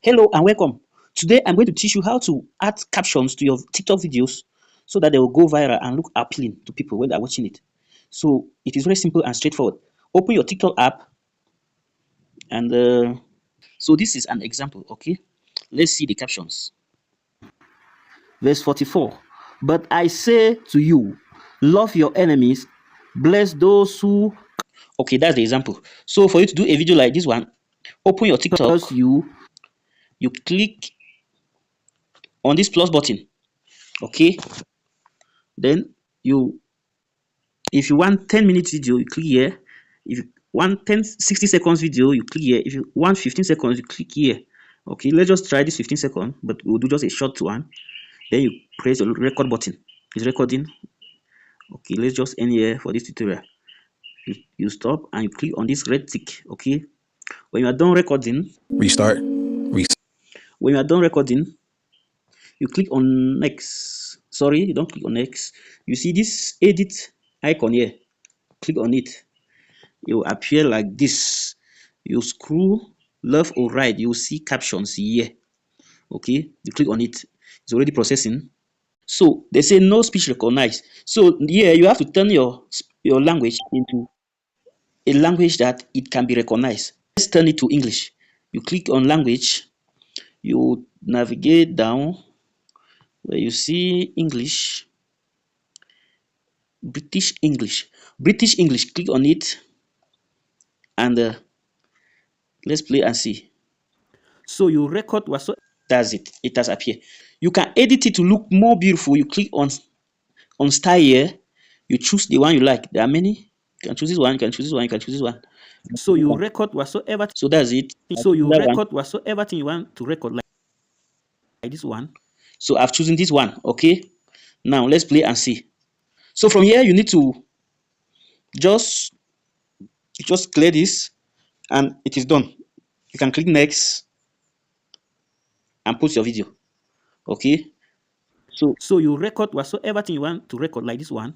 Hello and welcome. Today I'm going to teach you how to add captions to your TikTok videos so that they will go viral and look appealing to people when they're watching it. So it is very simple and straightforward. Open your TikTok app and so this is an example, okay? Let's see the captions. Verse 44. But I say to you, love your enemies, bless those who. Okay, that's the example. So for you to do a video like this one, open your TikTok, you click on this plus button, okay? Then you if you want 10-minute video, you click here. If you want 60 seconds video, you click here. If you want 15 seconds, you click here. Okay, let's just try this 15 seconds, but we'll do just a short one. Then you press the record button. It's recording. Okay, let's just end here for this tutorial. You stop and you click on this red tick. Okay, when you are done recording, Restart. when you are done recording, you click on next. Sorry, you don't click on next. You see this edit icon here. Click on it. It will appear like this. You scroll left or right, you will see captions here. Okay, you click on it. It's already processing. So they say no speech recognized. So here you have to turn your language into a language that it can be recognized. Let's turn it to English. You click on language. You navigate down where you see English, British English, British English. Click on it and let's play and see. So you record whatsoever. That's it. It has appeared. You can edit it to look more beautiful. You click on style here. You choose the one you like. There are many. You can choose this one. You can choose this one. You can choose this one. So you record whatsoever. So that's it. So you record whatsoever thing you want to record, like this one. So I've chosen this one. Okay. Now let's play and see. So from here you need to just clear this, and it is done. You can click next and post your video. Okay. So you record whatsoever thing you want to record, like this one,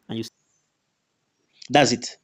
and you. That's it.